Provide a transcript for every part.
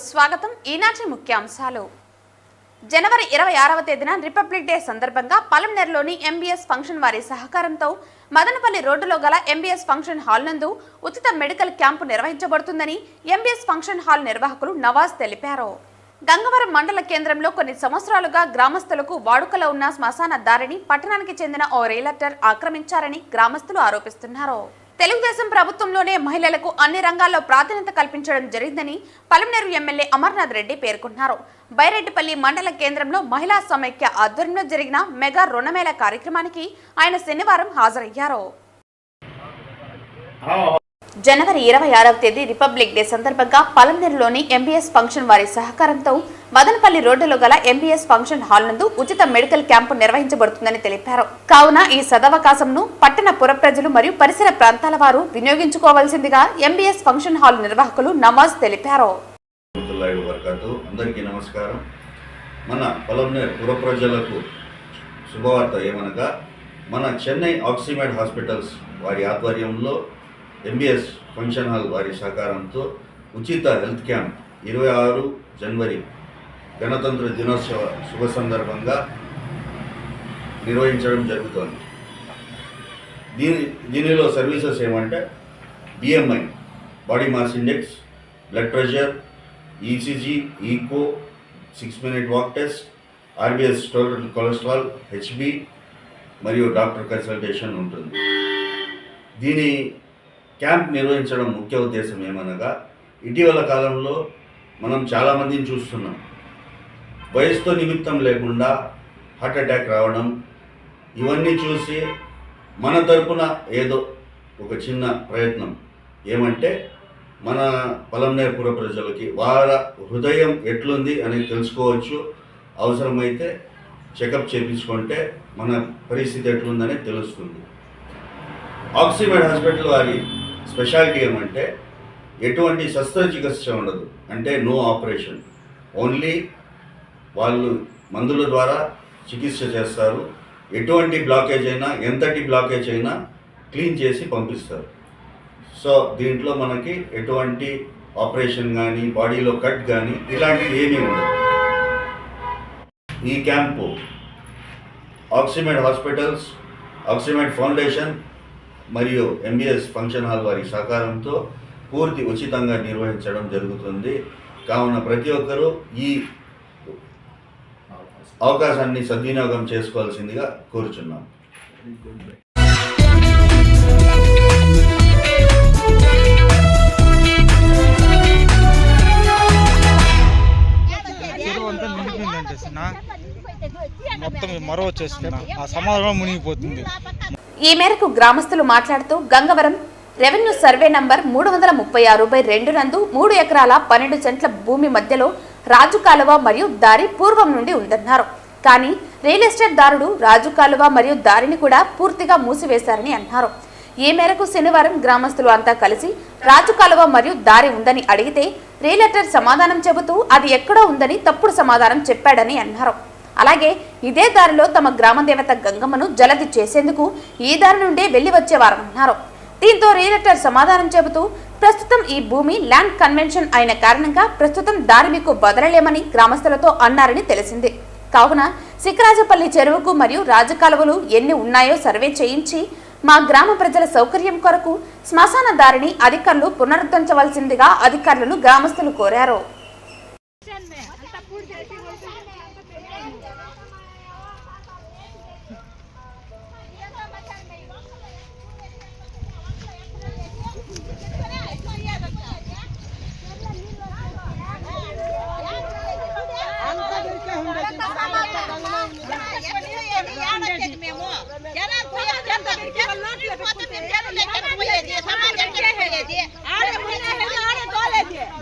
స్వాగతం. ఈనాటి ముఖ్యాంశాలు. జనవరి 26వ తేదీన రిపబ్లిక్ డే సందర్భంగా పలమనేరులోని ఎంబీఎస్ ఫంక్షన్ వారి సహకారంతో మదనపల్లి రోడ్డులో గల ఎంబీఎస్ ఫంక్షన్ హాల్ నందు ఉచిత మెడికల్ క్యాంపు నిర్వహించబడుతుందని ఎంబీఎస్ ఫంక్షన్ హాల్ నిర్వాహకులు నవాజ్ తెలిపారు. గంగవరం మండల కేంద్రంలో కొన్ని సంవత్సరాలుగా గ్రామస్తులకు వాడుకలో ఉన్న శ్మశాన దారిని పట్టణానికి చెందిన ఓ రియల్టర్ ఆక్రమించారని గ్రామస్తులు ఆరోపిస్తున్నారు. తెలుగుదేశం ప్రభుత్వంలోనే మహిళలకు అన్ని రంగాల్లో ప్రాధాన్యత కల్పించడం జరిగిందని పలమనేరు ఎమ్మెల్యే అమర్నాథ్ రెడ్డి పేర్కొన్నారు. బైరెడ్డిపల్లి మండల కేంద్రంలో మహిళా సమైక్య ఆధ్వర్యంలో జరిగిన మెగా రుణమేళ కార్యక్రమానికి ఆయన శనివారం హాజరయ్యారు. జనవరి 26వ తేదీ రిపబ్లిక్ డే సందర్భంగా పలమనేరులోని ఎంబీఎస్ ఫంక్షన్ వారి సహకారంతో మదనపల్లి రోడ్డులో గల ఎంబీఎస్ ఫంక్షన్ హాల్ నందు ఉచిత మెడికల్ క్యాంపు నిర్వహించబడుతుందని తెలిపారు. కావున ఈ సదవకాశంను పట్టణ పుర ప్రజలు మరియు పరిసర ప్రాంతాల వారు వినియోగించుకోవాల్సిందిగా ఎంబీఎస్ ఫంక్షన్ హాల్ నిర్వాహకులు నమాజ్ తెలిపారు. అందరికీ నమస్కారం. మన పలమనేరు పుర ప్రజలకు శుభవార్త ఏమనగా మన చెన్నై ఆక్సిమెడ్ హాస్పిటల్స్ వారి ఆధ్వర్యంలో ఎంబీఎస్ ఫంక్షన్ హాల్ వారి సహకారంతో ఉచిత హెల్త్ క్యాంప్ 26 జనవరి గణతంత్ర దినోత్సవ శుభ సందర్భంగా నిర్వహించడం జరుగుతోంది. దీనిలో సర్వీసెస్ ఏమంటే BMI, body mass index, blood pressure, ECG, echo, 6 minute walk test, RBS total cholesterol, HB మరియు డాక్టర్ కన్సల్టేషన్ ఉంటుంది. దీని క్యాంప్ నిర్వహించడం ముఖ్య ఉద్దేశం ఏమనగా ఇటీవల కాలంలో మనం చాలామందిని చూస్తున్నాం. వయసుతో నిమిత్తం లేకుండా హార్ట్ అటాక్ రావడం, ఇవన్నీ చూసి మన తరపున ఏదో ఒక చిన్న ప్రయత్నం ఏమంటే మన పలమనేరు పుర ప్రజలకి వారి హృదయం ఎట్లుంది అనేది తెలుసుకోవచ్చు. అవసరమైతే చెకప్ చేయించుకుంటే మన పరిస్థితి ఎట్లుందనేది తెలుస్తుంది. ఆక్సిమెడ్ హాస్పిటల్ వారి స్పెషాలిటీ ఏమంటే ఎటువంటి శస్త్రచికిత్స ఉండదు, అంటే నో ఆపరేషన్, ఓన్లీ వాళ్ళు మందుల ద్వారా చికిత్స చేస్తారు. ఎటువంటి బ్లాకేజ్ అయినా, ఎంతటి బ్లాకేజ్ అయినా క్లీన్ చేసి పంపిస్తారు. సో దీంట్లో మనకి ఎటువంటి ఆపరేషన్ కానీ, బాడీలో కట్ కానీ ఇలాంటివి ఏమీ ఉండదు. ఈ క్యాంపు ఆక్సిమెడ్ హాస్పిటల్స్, ఆక్సిమెడ్ ఫౌండేషన్ మరియు ఎంబీఎస్ ఫంక్షన్ హాల్ వారి సహకారంతో పూర్తి ఉచితంగా నిర్వహించడం జరుగుతుంది. కావున ప్రతి ఒక్కరూ ఈ అవకాశాన్ని సద్వినియోగం చేసుకోవాల్సిందిగా కోరుచున్నాం. మొత్తం మరో వచ్చేస్తున్నా ఆ సమాధానం మునిగిపోతుంది. ఈ మేరకు గ్రామస్తులు మాట్లాడుతూ గంగవరం రెవెన్యూ సర్వే నంబర్ 336/2 నందు 3 ఎకరాల 12 సెంట్ల భూమి మధ్యలో రాజు కాలువ మరియు దారి పూర్వం నుండి ఉందన్నారు. కానీ రియల్ ఎస్టేట్ దారుడు రాజు కాలువ మరియు దారిని కూడా పూర్తిగా మూసివేశారని అన్నారు. ఈ మేరకు శనివారం గ్రామస్తులు అంతా కలిసి రాజు కాలువ మరియు దారి ఉందని అడిగితే రియల్టర్ సమాధానం చెబుతూ అది ఎక్కడో ఉందని తప్పుడు సమాధానం చెప్పాడని అన్నారు. అలాగే ఇదే దారిలో తమ గ్రామ దేవత గంగమ్మను జలది చేసేందుకు ఈ దారి నుండే వెళ్లి వచ్చేవారన్నారు. దీంతో రియల్టర్ సమాధానం చెబుతూ ప్రస్తుతం ఈ భూమి ల్యాండ్ కన్వెన్షన్ అయిన కారణంగా ప్రస్తుతం దారి మీకు బదలలేమని గ్రామస్తులతో అన్నారని తెలిసింది. కావున సికరాజపల్లి చెరువుకు మరియు రాజకాలువలు ఎన్ని ఉన్నాయో సర్వే చేయించి మా గ్రామ ప్రజల సౌకర్యం కొరకు శ్మశాన దారిని అధికారులు పునరుద్ధరించవలసిందిగా అధికారులను గ్రామస్తులు కోరారు.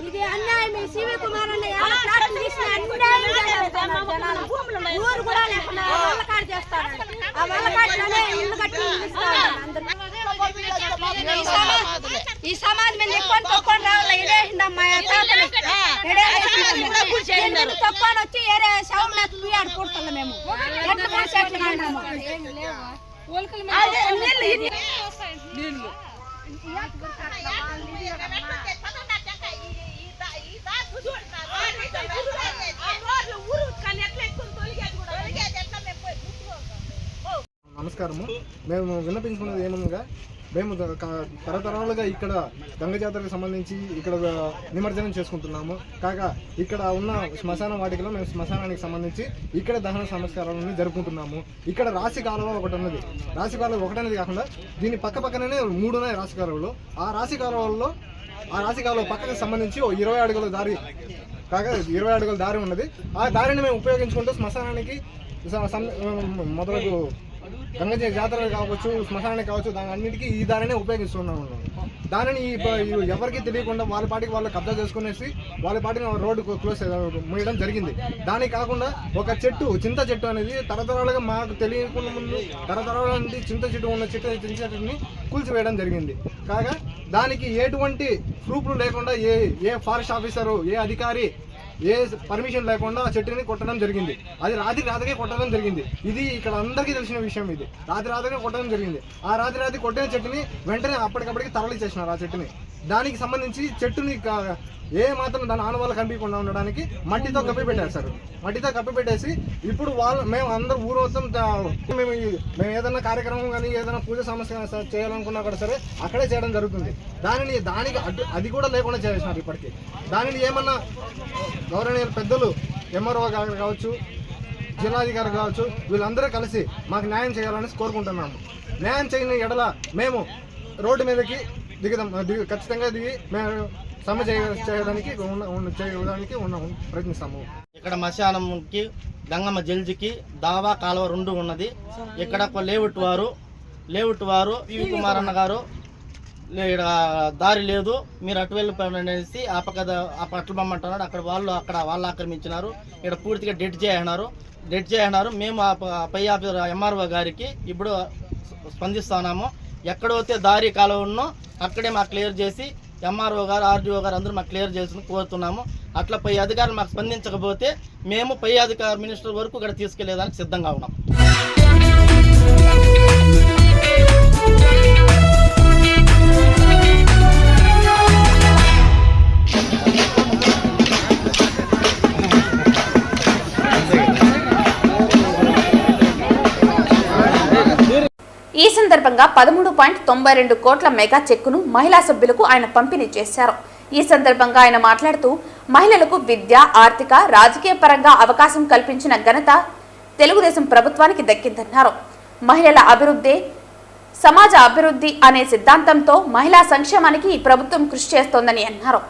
ఇది అన్యాయం. శివ కుమార్ ఊరు కూడా లేకుండా వల్లకాడు చేస్తాడు. ఆ వల్లకాడులోనే ఇల్లు కట్టి ఈ సమాజం మీద ఎక్కువ తక్కువ రావాలి. ఇదేసిందమ్మా తక్కువ వచ్చి ఏరే శవం మీద కూడుతున్నాం మేము. నీళ్ళు నమస్కారము. మేము విన్నపించుకున్నది ఏమనగా, మేము తరతరాలుగా ఇక్కడ గంగ జాతరకు సంబంధించి ఇక్కడ నిమజ్జనం చేసుకుంటున్నాము. కాగా ఇక్కడ ఉన్న శ్మశాన వాటికలో మేము శ్మశానానికి సంబంధించి ఇక్కడ దహన సంస్కారాలను జరుపుకుంటున్నాము. ఇక్కడ రాశి కాలువ ఒకటి ఉన్నది. రాశి కాలువ ఒకటనేది కాకుండా దీని పక్కనే 3 ఉన్నాయి రాశి కాలువలు. ఆ రాశి కాలువ పక్కకి సంబంధించి 20 అడుగుల దారి, కాగా 20 అడుగుల దారి ఉన్నది. ఆ దారిని మేము ఉపయోగించుకుంటూ శ్మశానానికి మొదలకు గంగ జాతర కావచ్చు, శ్మశానానికి కావచ్చు, దాని అన్నిటికీ ఈ దారినే ఉపయోగిస్తున్నాము. దానిని ఎవరికి తెలియకుండా వాళ్ళ పాటికి వాళ్ళు కబ్జా చేసుకునేసి వాళ్ళ పాటికి రోడ్డు క్లోజ్ మూయడం జరిగింది. దానికి కాకుండా ఒక చింత చెట్టు అనేది తరతరాలుగా మాకు తెలియకుండా ముందు తరతరాల నుండి చింత చెట్టుని కూల్చివేయడం జరిగింది. కాగా దానికి ఎటువంటి ప్రూఫ్లు లేకుండా ఏ ఫారెస్ట్ ఆఫీసరు, ఏ అధికారి ఏ పర్మిషన్ లేకుండా ఆ చెట్టుని కొట్టడం జరిగింది. అది రాత్రికి కొట్టడం జరిగింది. ఇది ఇక్కడ అందరికీ తెలిసిన విషయం. ఇది రాత్రికి కొట్టడం జరిగింది. ఆ రాత్రి కొట్టిన చెట్టుని వెంటనే అప్పటికప్పటికి తరలించేసినారు. ఆ చెట్టుని దానికి సంబంధించి చెట్టుని ఏ మాత్రం దాని ఆనవాళ్ళు కనిపించకుండా ఉండడానికి మట్టితో కప్పిపెట్టారు సార్. మట్టితో కప్పిపెట్టేసి ఇప్పుడు మేము అందరూ ఊరు మొత్తం మేము ఏదైనా కార్యక్రమం కానీ ఏదైనా పూజ సమస్య చేయాలనుకున్నా కూడా సరే అక్కడే చేయడం జరుగుతుంది. దానికి అది కూడా లేకుండా చేసినారు ఇప్పటికీ. దానిని ఏమన్నా గౌరవనీయ పెద్దలు ఎంఆర్ఓ గారు కావచ్చు, జిల్లాధికారి కావచ్చు, వీళ్ళందరూ కలిసి మాకు న్యాయం చేయాలని కోరుకుంటున్నాము. న్యాయం చేయని ఎడల మేము రోడ్డు మీదకి ఖచ్చితంగా దిగి మేము సమ్మె చేయడానికి ప్రయత్నిస్తాము. ఇక్కడ మశానంకి గంగమ్మ జల్జికి దావా కాలువ 2 ఉన్నది. ఇక్కడ లేవుట్ వారు పివి కుమార్ అన్న గారు దారి లేదు, మీరు అటు వెళ్ళిపోయినేసి ఆ పట్ల బొమ్మంటున్నాడు. అక్కడ వాళ్ళు ఆక్రమించినారు. ఇక్కడ పూర్తిగా డెడ్ చేయన్నారు. మేము పై ఆఫీసర్ ఎంఆర్ఓ గారికి ఇప్పుడు స్పందిస్తున్నాము. ఎక్కడైతే దారి కాలువ ఉన్నో అక్కడే మాకు క్లియర్ చేసి ఎంఆర్ఓ గారు, ఆర్డీఓ గారు అందరూ మాకు క్లియర్ చేసి కోరుతున్నాము. అట్లా పై అధికారులు మాకు స్పందించకపోతే మేము పై అధికారి మినిస్టర్ వరకు ఇక్కడ తీసుకెళ్లేదానికి సిద్ధంగా ఉన్నాం. ఈ సందర్భంగా 13.92 కోట్ల మెగా చెక్కును మహిళా సభ్యులకు ఆయన పంపిణీ చేశారు. ఈ సందర్భంగా ఆయన మాట్లాడుతూ మహిళలకు విద్య, ఆర్థిక, రాజకీయ పరంగా అవకాశం కల్పించిన ఘనత తెలుగుదేశం ప్రభుత్వానికి దక్కిందన్నారు. మహిళల అభివృద్ధి సమాజ అభివృద్ధి అనే సిద్ధాంతంతో మహిళా సంక్షేమానికి ఈ ప్రభుత్వం కృషి చేస్తోందని అన్నారు.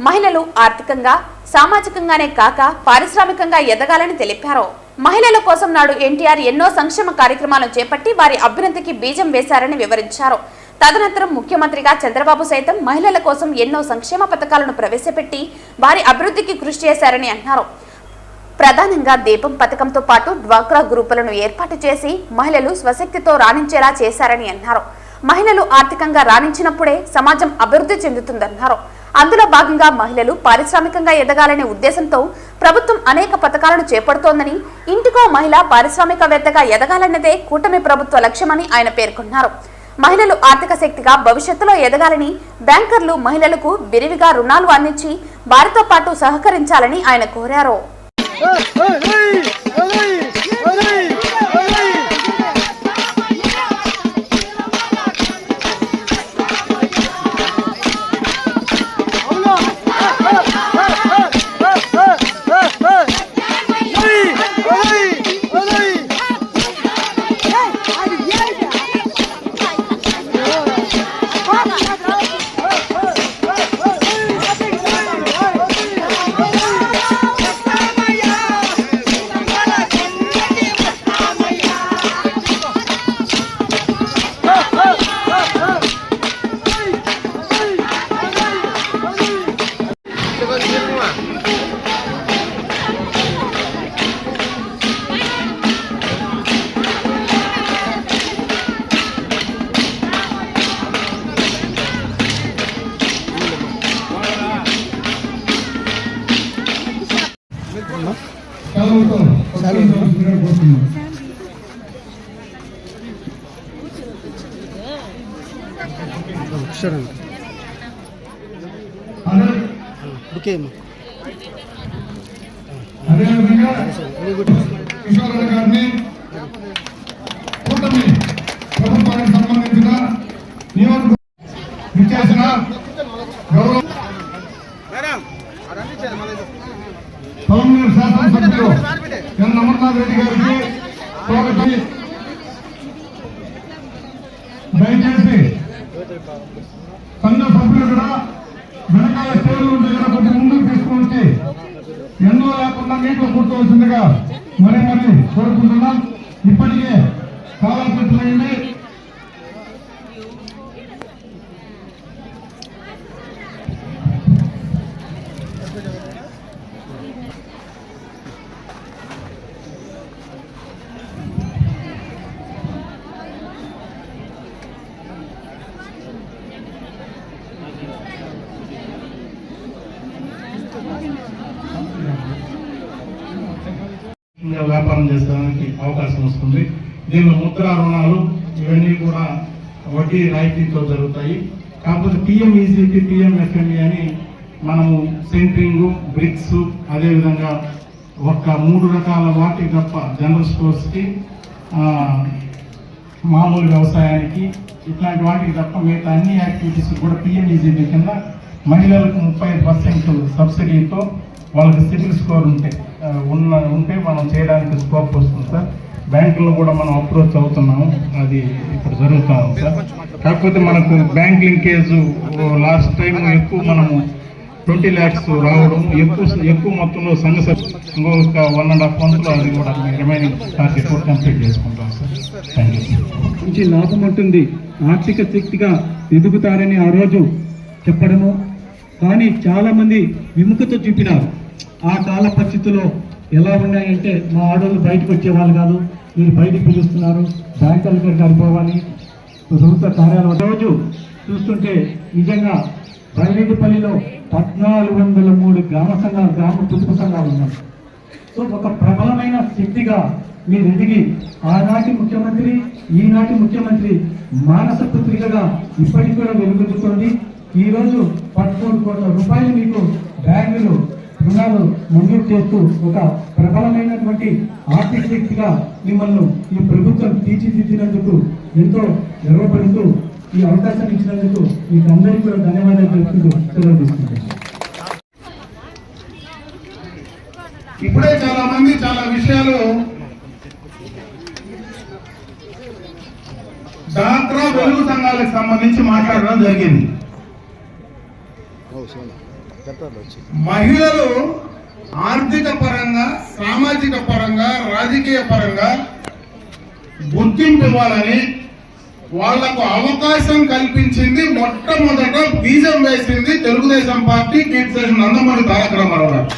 మహిళలు ఆర్థికంగా, సామాజికంగానే కాక పారిశ్రామికంగా ఎదగాలని తెలిపారు. మహిళల కోసం నాడు ఎన్టీఆర్ ఎన్నో సంక్షేమ కార్యక్రమాలను చేపట్టి వారి అభ్యున్నతికి బీజం వేశారని వివరించారు. తదనంతరం ముఖ్యమంత్రిగా చంద్రబాబు సైతం మహిళల కోసం ఎన్నో సంక్షేమ పథకాలను ప్రవేశపెట్టి వారి అభివృద్ధికి కృషి చేశారని అన్నారు. ప్రధానంగా దీపం పథకంతో పాటు డ్వాక్రా గ్రూపులను ఏర్పాటు చేసి మహిళలు స్వశక్తితో రాణించేలా చేశారని అన్నారు. మహిళలు ఆర్థికంగా రాణించినప్పుడే సమాజం అభివృద్ధి చెందుతుందన్నారు. అందులో భాగంగా మహిళలు పారిశ్రామికంగా ఎదగాలనే ఉద్దేశంతో ప్రభుత్వం అనేక పథకాలను చేపడుతోందని, ఇంటికో మహిళ పారిశ్రామికవేత్తగా ఎదగాలన్నదే కూటమి ప్రభుత్వ లక్ష్యమని ఆయన పేర్కొన్నారు. మహిళలు ఆర్థిక శక్తిగా భవిష్యత్తులో ఎదగాలని బ్యాంకర్లు మహిళలకు విరివిగా రుణాలు అందించి వారితో పాటు సహకరించాలని ఆయన కోరారు. అదేవిధంగా కిషోర్ గారిని కూటమి నియోజకవర్గం విచ్చేసిన గౌరవ పొలంనేరు శాసనసభ్యులు ఎన్ అమర్నాథ్ రెడ్డి గారికి స్వాగతం. దయచేసి సంఘ సభ్యులు కూడా వెనకాల స్టేజ్లు ఉంటే కనుక కొంచెం ముందుకు తీసుకుని ఎన్నో లేకుండా నీటిలో కూర్చోవలసిందిగా మరీ కోరుకుంటున్నాం. ఇప్పటికే చాలా చెట్లయింది. వ్యాపారం చేసేదానికి అవకాశం వస్తుంది. దీనిలో ముద్రా రుణాలు ఇవన్నీ కూడా వడ్డీ రాయితీతో జరుగుతాయి. కాకపోతే PMEGP PMFME అని మనము సెంట్రింగ్ బ్రిక్స్ అదేవిధంగా ఒక 3 రకాల వాటికి తప్ప జనరల్ స్టోర్స్కి మామూలు వ్యవసాయానికి ఇట్లాంటి వాటికి తప్ప మిగతా అన్ని యాక్టివిటీస్ కూడా PMEGP కింద మహిళలకు 35% సబ్సిడీతో వాళ్ళకి సిబిల్ స్కోర్ ఉంటే మనం చేయడానికి స్కోప్ వస్తుంది సార్. బ్యాంకుల్లో కూడా మనం అప్రోచ్ అవుతున్నాము, అది ఇప్పుడు జరుగుతూ ఉంది సార్. కాకపోతే మనకు బ్యాంక్ లింకేజ్ లాస్ట్ టైం ఎక్కువ మనము 20 lakhs రావడం, ఎక్కువ మొత్తంలో సంఘ ఇంకొక 1.5 monthలో అది కూడా రిమైనింగ్ టార్గెట్ కూడా కంప్లీట్ చేసుకుంటాం సార్. Thank you. మంచి లాభం ఉంటుంది, ఆర్థిక శక్తిగా ఎదుగుతారని ఆ రోజు చెప్పడము. కానీ చాలామంది విముఖత చూపినారు. ఆ కాల పరిస్థితుల్లో ఎలా ఉన్నాయంటే మా ఆడవాళ్ళు బయటకు వచ్చేవాళ్ళు కాదు, మీరు బయటకు పిలుస్తున్నారు, బ్యాంకులకి సరిపోవాలి, ప్రభుత్వ కార్యాలయం. రోజు చూస్తుంటే నిజంగా బైరెడ్డిపల్లిలో 1403 గ్రామ పొదుపు సంఘాలు ఉన్నాయి. సో ఒక ప్రబలమైన శక్తిగా మీరు ఎదిగి ఆనాటి ముఖ్యమంత్రి ఈనాటి ముఖ్యమంత్రి మానస పుత్రికగా ఇప్పటికి కూడా వెలుగొందుతోంది. ఈరోజు 13 కోట్ల రూపాయలు మీకు బ్యాంకులు రుణాలు మంజూరు చేస్తూ ఒక ప్రబలమైనటువంటి ఆర్థిక శక్తిగా మిమ్మల్ని ఈ ప్రభుత్వం తీర్చిదిద్దినందుకు ఎంతో గర్వపడుతూ ఈ అవకాశం ఇచ్చినందుకు మీకు అందరికీ కూడా ధన్యవాదాలు తెలుపుతూ సెలవు తీసుకుంటాను. ఇప్పుడే చాలా మంది చాలా విషయాలు డాక్రా వెలుగు సంఘాలకు సంబంధించి మాట్లాడడం జరిగింది. మహిళలు ఆర్థిక పరంగా, సామాజిక పరంగా, రాజకీయ పరంగా గుర్తింపు ఇవ్వాలని వాళ్లకు అవకాశం కల్పించింది, మొట్టమొదట బీజం వేసింది తెలుగుదేశం పార్టీ, కీర్తిశేషులు నందమూరి తారక రామారావు గారు.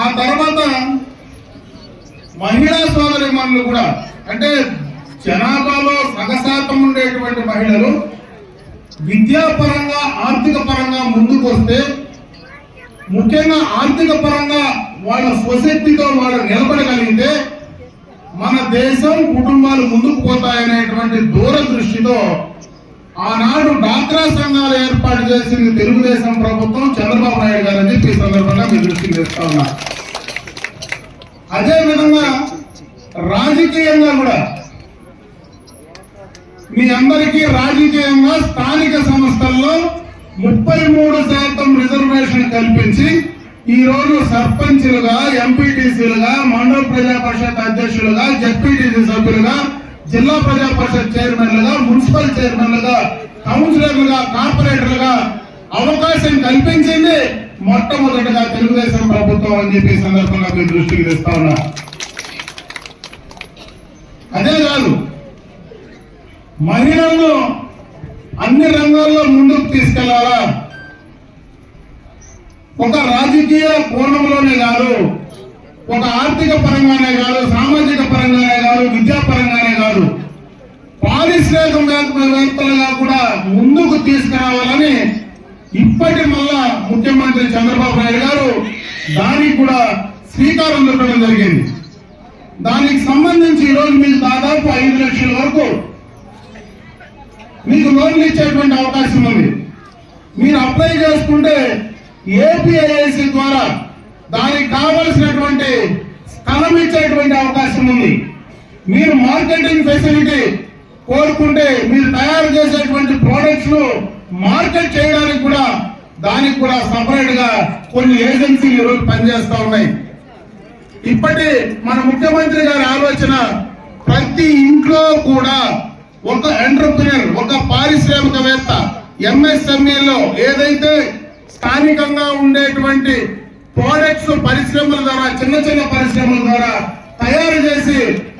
ఆ తర్వాత మహిళా సోదరిమణులు కూడా, అంటే జనాభాలో సగశాతం ఉండేటువంటి మహిళలు విద్యాపరంగా, ఆర్థిక పరంగా ముందుకు వస్తే, ముఖ్యంగా ఆర్థిక పరంగా వాళ్ళ స్వశక్తితో వాళ్ళు నిలబడగలిగితే మన దేశం, కుటుంబాలు ముందుకు పోతాయనేటువంటి దూరదృష్టితో ఆనాడు డాక్రా సంఘాలు ఏర్పాటు చేసింది తెలుగుదేశం ప్రభుత్వం, చంద్రబాబు నాయుడు గారు అని చెప్పి ఈ సందర్భంగా మీ దృష్టికి తెస్తా ఉన్నా. అదేవిధంగా రాజకీయంగా కూడా మీ అందరికీ రాజకీయంగా స్థానిక సంస్థల్లో 33% రిజర్వేషన్ కల్పించి ఈ రోజు సర్పంచులుగా, ఎంపీటీసీలుగా, మండల ప్రజా పరిషత్ అధ్యక్షులుగా, జెడ్పీటీసీ సభ్యులుగా, జిల్లా ప్రజా పరిషత్ చైర్మన్లుగా, మున్సిపల్ చైర్మన్లుగా, కౌన్సిలర్లుగా, కార్పొరేటర్లుగా అవకాశం కల్పించింది మొట్టమొదటిగా తెలుగుదేశం ప్రభుత్వం అని చెప్పి సందర్భంగా మీ దృష్టికి తెస్తా ఉన్నా. అదే కాదు, మహిళలను అన్ని రంగాల్లో ముందుకు తీసుకెళ్లాలా, ఒక రాజకీయ కోణంలోనే కాదు, ఒక ఆర్థిక పరంగానే కాదు, సామాజిక పరంగానే కాదు, విద్యా పరంగానే కాదు, పారిశ్రామికవేత్తలుగా కూడా ముందుకు తీసుకురావాలని ఇప్పటి మళ్ళా ముఖ్యమంత్రి చంద్రబాబు నాయుడు గారు దానికి కూడా శ్రీకారం చుట్టడం జరిగింది. దానికి సంబంధించి ఈరోజు మీకు దాదాపు 5 లక్షల వరకు మీకు లోన్లు ఇచ్చేటువంటి అవకాశం ఉంది. మీరు అప్లై చేసుకుంటే ఏపీఐఐసి ద్వారా దానికి కావలసినటువంటి స్థలం ఇచ్చేటువంటి అవకాశం ఉంది. మీరు మార్కెటింగ్ ఫెసిలిటీ కోరుకుంటే మీరు తయారు చేసేటువంటి ప్రోడక్ట్స్ ను మార్కెట్ చేయడానికి కూడా దానికి కూడా సపరేట్ గా కొన్ని ఏజెన్సీలు ఈరోజు పనిచేస్తా ఉన్నాయి. ఇప్పటి మన ముఖ్యమంత్రి గారి ఆలోచన ప్రతి ఇంట్లో కూడా ఒక ఎంటర్ప్రినర్, ఒక పారిశ్రామికవేత్త ఎంఎస్ఎంఈలో ఏదైతే స్థానికంగా ఉండేటువంటి ప్రోడక్ట్స్ పరిశ్రమల ద్వారా, చిన్న చిన్న పరిశ్రమల ద్వారా తయారు చేసి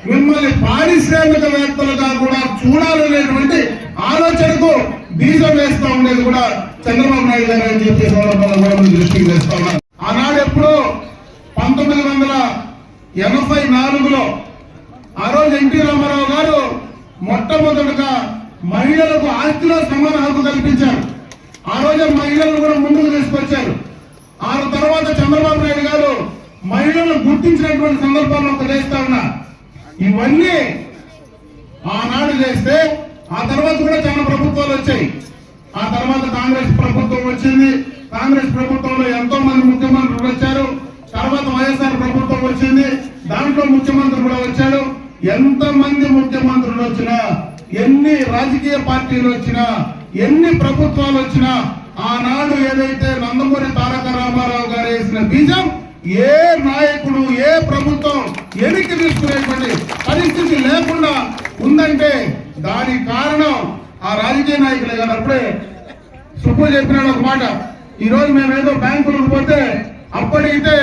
మిమ్మల్ని పారిశ్రామికవేత్తలుగా కూడా చూడాలనేటువంటి ఆలోచనకు బీజం వేస్తా ఉండేది కూడా చంద్రబాబు నాయుడు గారు అని చెప్పే సందర్భంలో కూడా మీరు దృష్టికి తెస్తా ఉన్నారు. ఆనాడు ఎప్పుడో 1984లో ఆ రోజు ఎన్టీ రామారావు గారు మొట్టమొదటిగా మహిళలకు ఆస్తిలో సమాన హక్కు కల్పించారు. ఆ రోజు మహిళలను కూడా ముందుకు తీసుకొచ్చారు. ఆ తర్వాత చంద్రబాబు నాయుడు గారు మహిళలను గుర్తించినటువంటి సందర్భాల్లో ఒక చేస్తా ఉన్నా. ఇవన్నీ ఆనాడు చేస్తే ఆ తర్వాత కూడా చాలా ప్రభుత్వాలు వచ్చాయి. ఆ తర్వాత కాంగ్రెస్ ప్రభుత్వం వచ్చింది. కాంగ్రెస్ ప్రభుత్వంలో ఎంతో మంది ముఖ్యమంత్రులు వచ్చారు. తర్వాత వైఎస్ఆర్ ప్రభుత్వం వచ్చింది, దాంట్లో ముఖ్యమంత్రి కూడా వచ్చాడు. ఎంత మంది ముఖ్యమంత్రులు వచ్చినా, ఎన్ని రాజకీయ పార్టీలు వచ్చినా, ఎన్ని ప్రభుత్వాలు వచ్చినా ఆనాడు ఏదైతే నందమూరి తారక రామారావు గారు వేసిన బీజం ఏ నాయకుడు, ఏ ప్రభుత్వం ఎనికి తీసుకునేటువంటి పరిస్థితి లేకుండా ఉందంటే దానికి కారణం ఆ రాజకీయ నాయకులే కదా. అప్పుడే సుబ్బు చెప్పినాడు ఒక మాట, ఈ రోజు మేమేదో బ్యాంకులకు పోతే అప్పటికైతే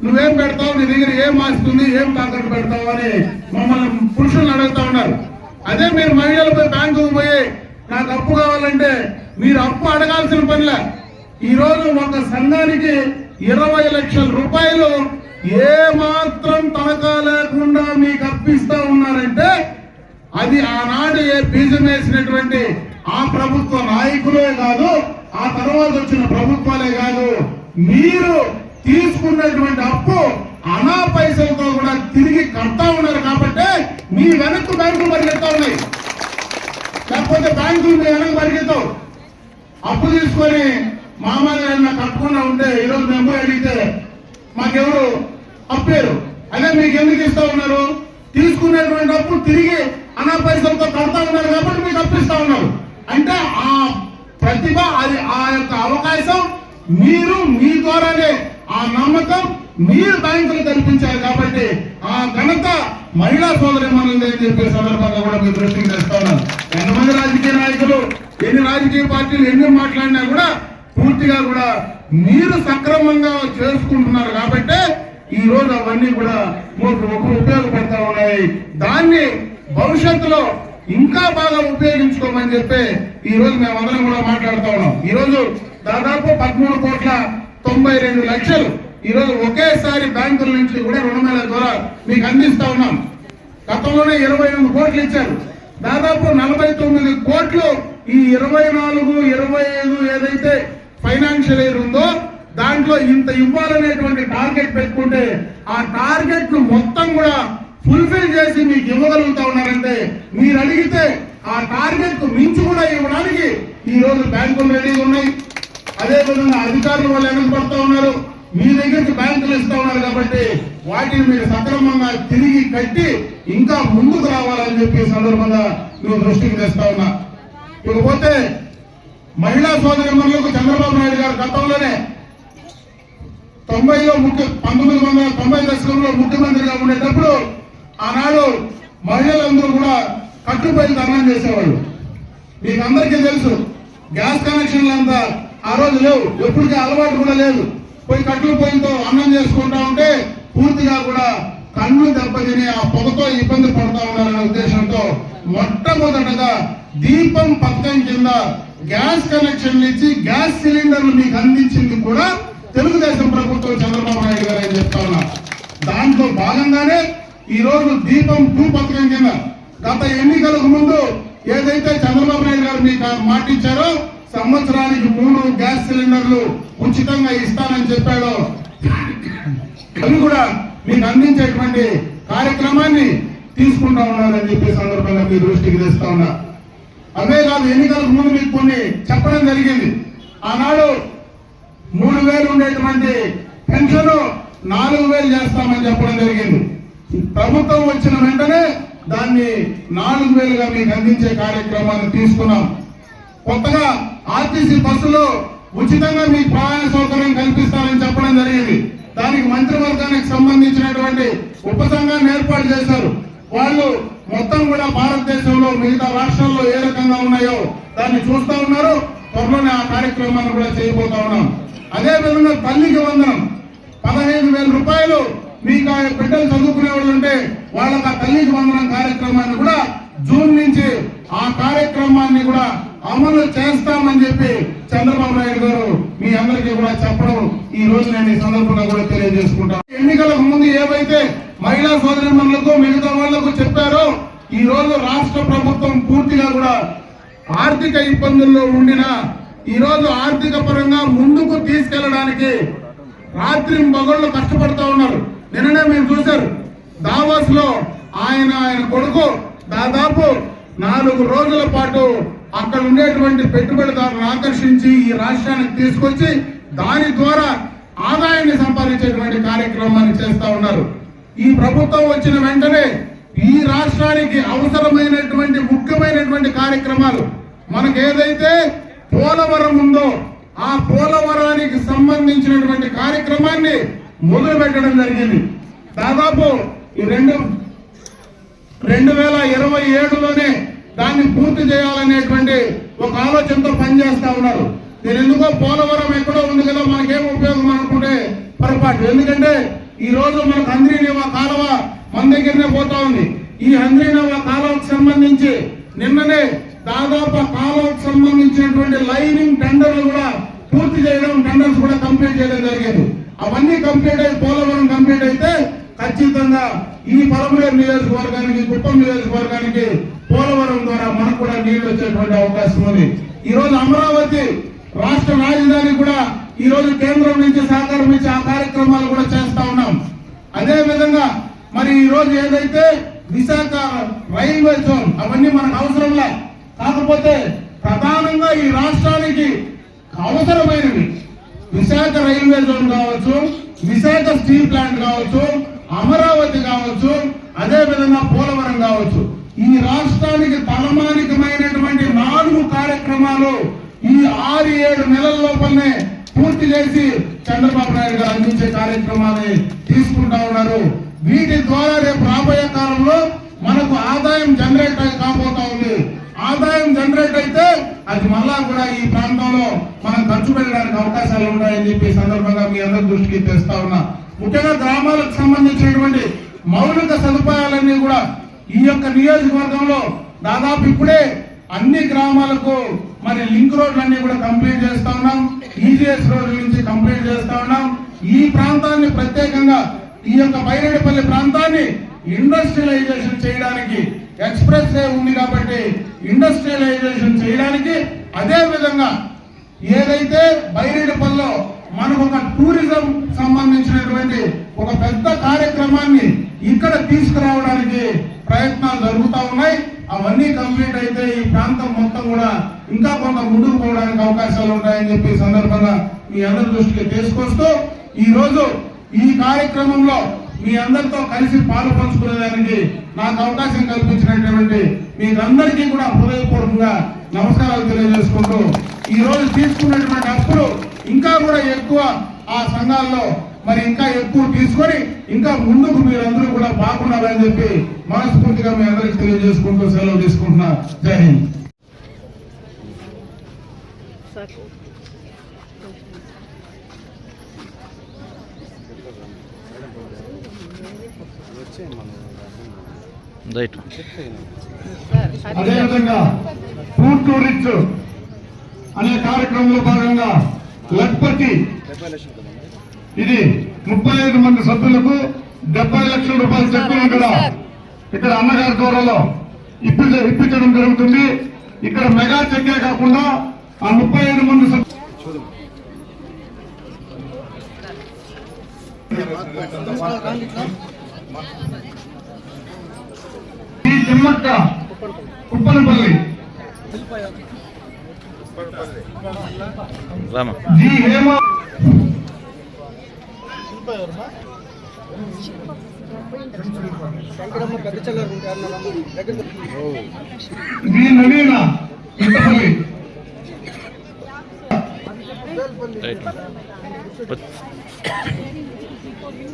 నువ్వేం పెడతావు, నీ దగ్గర ఏం ఆస్తుంది, ఏం తాకట్టు పెడతావు అని మమ్మల్ని పురుషులను అడుగుతా ఉన్నారు. అదే మీరు మహిళలపై బ్యాంకుకు పోయి నాకు అప్పు కావాలంటే మీరు అప్పు అడగాల్సిన పనిలే. ఈ రోజు ఒక సంఘానికి 20 లక్షల రూపాయలు ఏ మాత్రం తనఖా లేకుండా మీకు అప్పిస్తా ఉన్నారంటే అది ఆనాడు బీజం వేసినటువంటి ఆ ప్రభుత్వ నాయకులే కాదు, ఆ తర్వాత వచ్చిన ప్రభుత్వాలే కాదు, మీరు తీసుకున్నటువంటి అప్పు అనా పైసలతో కూడా తిరిగి కడతా ఉన్నారు. కాబట్టి మీ వెనక్కు బ్యాంకులు పరిగెత్తా ఉన్నాయి, లేకపోతే బ్యాంకులు మీ వెనక్కి పరిగెత్తావు. అప్పు తీసుకొని మామూలుగా కట్టకుండా ఉంటే ఈరోజు మేము అడిగితే మాకెవరు అప్పారు, అదే మీకు ఎందుకు ఇస్తా ఉన్నారు? తీసుకునేటువంటి అప్పు తిరిగి అనా పైసలతో కడతా ఉన్నారు కాబట్టి మీకు అప్పిస్తా ఉన్నారు. అంటే ఆ ప్రతిభ, అది ఆ యొక్క అవకాశం మీరు మీ ద్వారానే, ఆ నమ్మకం మీరు బ్యాంకులు కల్పించారు. కాబట్టి ఆ ఘనత మహిళా సోదరి మనల్ని అని చెప్పే సందర్భంగా కూడా మీరు దృష్టికి తెస్తా ఉన్నారు. ఎంతమంది రాజకీయ నాయకులు, ఎన్ని రాజకీయ పార్టీలు ఎన్ని మాట్లాడినా కూడా పూర్తిగా కూడా మీరు సక్రమంగా చేసుకుంటున్నారు. కాబట్టి ఈ రోజు అవన్నీ కూడా ఉపయోగపడతా ఉన్నాయి. దాన్ని భవిష్యత్తులో ఇంకా బాగా ఉపయోగించుకోమని చెప్పి ఈ రోజు మేమందరం కూడా మాట్లాడుతా ఉన్నాం. ఈ రోజు దాదాపు 13,92,00,000 ఈ రోజు ఒకేసారి బ్యాంకుల నుంచి కూడా రుణమేళ ద్వారా మీకు అందిస్తా ఉన్నాం. గతంలోనే 28 కోట్లు ఇచ్చారు. దాదాపు 49 కోట్లు ఈ 24, 25 ఏదైతే ఫైనాన్షియల్ ఇయర్ ఉందో దాంట్లో ఇంత ఇవ్వాలనేటువంటి టార్గెట్ పెట్టుకుంటే ఆ టార్గెట్ ను మొత్తం కూడా ఫుల్ఫిల్ చేసి మీకు ఇవ్వగలుగుతా ఉన్నారంటే మీరు అడిగితే ఆ టార్గెట్ కు మించి కూడా ఇవ్వడానికి ఈ రోజు బ్యాంకులు రెడీగా ఉన్నాయి. అదే విధంగా అధికారులు వాళ్ళు వెనకబడతా ఉన్నారు, మీ దగ్గరికి బ్యాంకులు ఇస్తా ఉన్నారు. కాబట్టి వాటిని మీరు సక్రమంగా తిరిగి కట్టి ఇంకా ముందుకు రావాలని చెప్పి సందర్భంగా మీరు దృష్టికి తెస్తా ఉన్నా. ఇకపోతే మహిళా సోదరిమణులకు చంద్రబాబు నాయుడు గారు గతంలోనే 1990 దశకంలో ముఖ్యమంత్రిగా ఉండేటప్పుడు ఆనాడు మహిళలందరూ కూడా కట్టుపై ధర్నా చేసేవాళ్ళు. మీకు అందరికీ తెలుసు, గ్యాస్ కనెక్షన్లు అంతా ఆ రోజు లేవు, ఎప్పటికీ అలవాటు కూడా లేదు. పోయి కట్లు పొయ్యితో అన్నం చేసుకుంటా ఉంటే పూర్తిగా కూడా కళ్ళు దెబ్బతిని ఆ పొగతో ఇబ్బంది పడతా ఉన్నారనే ఉద్దేశంతో మొట్టమొదటగా దీపం పథకం కింద గ్యాస్ కనెక్షన్లు ఇచ్చి గ్యాస్ సిలిండర్లు మీకు అందించింది కూడా తెలుగుదేశం ప్రభుత్వం చంద్రబాబు నాయుడు గారు అని చెప్తా ఉన్నా. దాంట్లో భాగంగానే ఈ రోజు దీపం 2 పథకం కింద గత ఎన్నికలకు ముందు ఏదైతే చంద్రబాబు నాయుడు గారు మీకు మాటిచ్చారో సంవత్సరానికి 3 గ్యాస్ సిలిండర్లు ఉచితంగా ఇస్తానని చెప్పాడో అవి కూడా మీకు అందించేటువంటి కార్యక్రమాన్ని తీసుకుంటా ఉన్నారని చెప్పే సందర్భంగా మీ దృష్టికి తెస్తా ఉన్నా. అవే కాదు, ఎన్నికలకు ముందు మీకు కొన్ని చెప్పడం జరిగింది. ఆనాడు 3,000 ఉండేటువంటి పెన్షన్ 4,000 చేస్తామని చెప్పడం జరిగింది. ప్రభుత్వం వచ్చిన వెంటనే దాన్ని 4000గా మీకు అందించే కార్యక్రమాన్ని తీసుకున్నాం. కొత్తగా ఆర్టీసీ బస్సులో ఉచితంగా మీకు ప్రయాణ సౌకర్యం కల్పిస్తారని చెప్పడం జరిగింది. దానికి మంత్రివర్గానికి సంబంధించినటువంటి ఉపసంఘాన్ని ఏర్పాటు చేశారు. వాళ్ళు మొత్తం కూడా భారతదేశంలో మిగతా రాష్ట్రాల్లో ఏ రకంగా ఉన్నాయో దాన్ని చూస్తా ఉన్నారు. త్వరలోనే ఆ కార్యక్రమాన్ని కూడా చేయబోతా ఉన్నాం. అదే విధంగా తల్లికి వందనం 15,000 రూపాయలు మీకు ఆ బిడ్డలు చదువుకునే వాళ్ళు ఉంటే వాళ్ళకి ఆ తల్లికి వందనం కార్యక్రమాన్ని కూడా జూన్ నుంచి ఆ కార్యక్రమాన్ని కూడా అమలు చేస్తామని చెప్పి చంద్రబాబు నాయుడు గారు మీ అందరికీ కూడా చెప్పడం ఈ రోజు నేను ఈ సందర్భంగా కూడా తెలియజేసుకుంటాను. ఎన్నికలకు ముందు ఏవైతే మహిళా సోదరిమణులకు మిగతా వాళ్లకు చెప్పారో ఈ రోజు రాష్ట్ర ప్రభుత్వం పూర్తిగా కూడా ఆర్థిక ఇబ్బందుల్లో ఉండినా ఈ రోజు ఆర్థిక పరంగా ముందుకు తీసుకెళ్లడానికి రాత్రి మగళ్ళు కష్టపడతా ఉన్నారు. నిన్ననే మీరు చూశారు దావోస్ లో ఆయన కొడుకు దాదాపు 4 రోజుల పాటు అక్కడ ఉండేటువంటి పెట్టుబడిదారులను ఆకర్షించి ఈ రాష్ట్రానికి తీసుకొచ్చి దాని ద్వారా ఆదాయాన్ని సంపాదించేటువంటి కార్యక్రమాన్ని చేస్తా ఉన్నారు. ఈ ప్రభుత్వం వచ్చిన వెంటనే ఈ రాష్ట్రానికి అవసరమైనటువంటి ముఖ్యమైనటువంటి కార్యక్రమాలు మనకు ఏదైతే పోలవరం ఉందో ఆ పోలవరానికి సంబంధించినటువంటి కార్యక్రమాన్ని మొదలు పెట్టడం జరిగింది. దాదాపు ఈ 2027లోనే దాన్ని పూర్తి చేయాలనేటువంటి ఒక ఆలోచనతో పనిచేస్తా ఉన్నారు. నేను ఎందుకో పోలవరం ఎక్కడో ఉంది కదా మనకేం ఉపయోగం అనుకుంటే పొరపాటు. ఎందుకంటే ఈ రోజు మనకు హంద్రీనేవా కాలువ మన దగ్గరనే పోతా ఉంది. ఈ హంద్రీనేవా కాలువకు సంబంధించి నిన్ననే దాదాపు కాలువకు సంబంధించినటువంటి లైనింగ్ టెండర్లు కూడా పూర్తి చేయడం, టెండర్స్ కూడా కంప్లీట్ చేయడం జరిగింది. అవన్నీ కంప్లీట్ అయి పోలవరం కంప్లీట్ అయితే ఖచ్చితంగా ఈ పలమనేరు నియోజకవర్గానికి, కుప్పం నియోజకవర్గానికి పోలవరం ద్వారా మనకు కూడా నీళ్లు వచ్చేటువంటి అవకాశం ఉంది. ఈ రోజు అమరావతి రాష్ట్ర రాజధాని కూడా ఈ రోజు కేంద్రం నుంచి సహకారం ఇచ్చి ఆ కార్యక్రమాలు కూడా చేస్తా ఉన్నాం. అదే విధంగా మరి ఈ రోజు ఏదైతే విశాఖ రైల్వే జోన్ అవన్నీ మనకు అవసరంలా, కాకపోతే ప్రధానంగా ఈ రాష్ట్రానికి అవసరమైనవి విశాఖ రైల్వే జోన్ కావచ్చు, విశాఖ స్టీల్ ప్లాంట్ కావచ్చు, అమరావతి కావచ్చు, అదే విధంగా పోలవరం కావచ్చు. ఈ రాష్ట్రానికి తలమానికమైనటువంటి 4 కార్యక్రమాలు ఈ 6-7 నెలల లోపలనే పూర్తి చేసి చంద్రబాబు నాయుడు గారు అందించే కార్యక్రమాన్ని తీసుకుంటా ఉన్నారు. వీటి ద్వారా రేపు రాబోయే కాలంలో మనకు ఆదాయం జనరేట్ కాబోతా ఉంది. ఆదాయం జనరేట్ అయితే అది మళ్ళా కూడా ఈ ప్రాంతంలో మనం ఖర్చు పెట్టడానికి అవకాశాలు ఉంటాయని చెప్పి సందర్భంగా మీ అందరి దృష్టికి తెస్తా ఉన్నా. ముఖ్యంగా గ్రామాలకు సంబంధించినటువంటి మౌలిక సదుపాయాలన్నీ కూడా ఈ యొక్క నియోజకవర్గంలో దాదాపు ఇప్పుడే అన్ని గ్రామాలకు మరి లింక్ రోడ్లన్నీ కూడా కంప్లీట్ చేస్తా ఉన్నాం. ఈజీఎస్ రోడ్ల నుంచి కంప్లీట్ చేస్తా ఉన్నాం. ఈ ప్రాంతాన్ని ప్రత్యేకంగా ఈ యొక్క బైరెడ్డిపల్లి ప్రాంతాన్ని ఇండస్ట్రియలైజేషన్ చేయడానికి ఎక్స్ప్రెస్ వే ఉంది కాబట్టి ఇండస్ట్రియలైజేషన్ చేయడానికి, అదే విధంగా ఏదైతే బైరెడ్డిపల్లిలో మనకు ఒక టూరిజం సంబంధించినటువంటి ఒక పెద్ద కార్యక్రమాన్ని ఇక్కడ తీసుకురావడానికి ప్రయత్నాలు జరుగుతూ ఉన్నాయి. అవన్నీ కంప్లీట్ అయితే ఈ ప్రాంతం మొత్తం కూడా ఇంకా కొంత ముందుకు పోవడానికి అవకాశాలు ఉంటాయని చెప్పి సందర్భంగా మీ అందరి దృష్టికి తీసుకొస్తూ ఈ రోజు ఈ కార్యక్రమంలో మీ అందరితో కలిసి పాలు పంచుకునేదానికి నాకు అవకాశం కల్పించినటువంటి మీకందరికీ కూడా హృదయపూర్వకంగా నమస్కారాలు తెలియజేసుకుంటూ ఈ రోజు తీసుకున్నటువంటి అప్పులు ఇంకా కూడా ఎక్కువ ఆ సంఘాల్లో మరి ఇంకా ఎక్కువ తీసుకొని ఇంకా ముందుకు మీరందరూ కూడా బాగుండాలని చెప్పి మనస్ఫూర్తిగా మీ అందరికి తెలియజేసుకుంటూ సెలవు తీసుకుంటున్నా. జై హింద్. అదేవిధంగా ఫుడ్ టు రిచ్ అనే కార్యక్రమంలో భాగంగా లక్పతి ఇది 35 మంది సభ్యులకు 70 లక్షల రూపాయల చెక్కులను కూడా ఇక్కడ అన్నగారి దూరంలో ఇప్పించడం జరుగుతుంది. ఇక్కడ మెగా చెక్కే కాకుండా ఆ 35 మంది ఈ తిమ్మక్క కుప్పనపల్లి జీ హేమ వి నవీన ఇంతపల్లి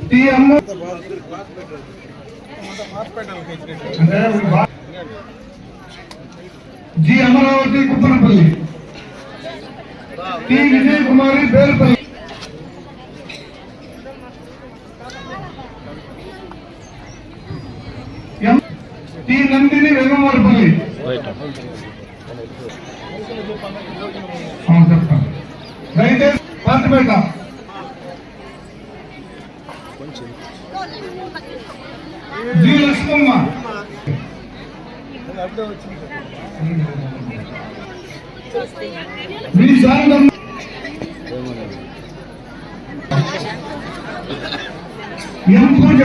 టి అమ్మ జి అమరావతి కుప్పనపల్లి టి విజయ్ కుమారి బేల్పల్లి టి నందిని వెంగమారపల్లి చెప్తాను దయచేసి పార్టీపేట జి లక్ష్మమ్మ మీ శారదం ఎం పూజ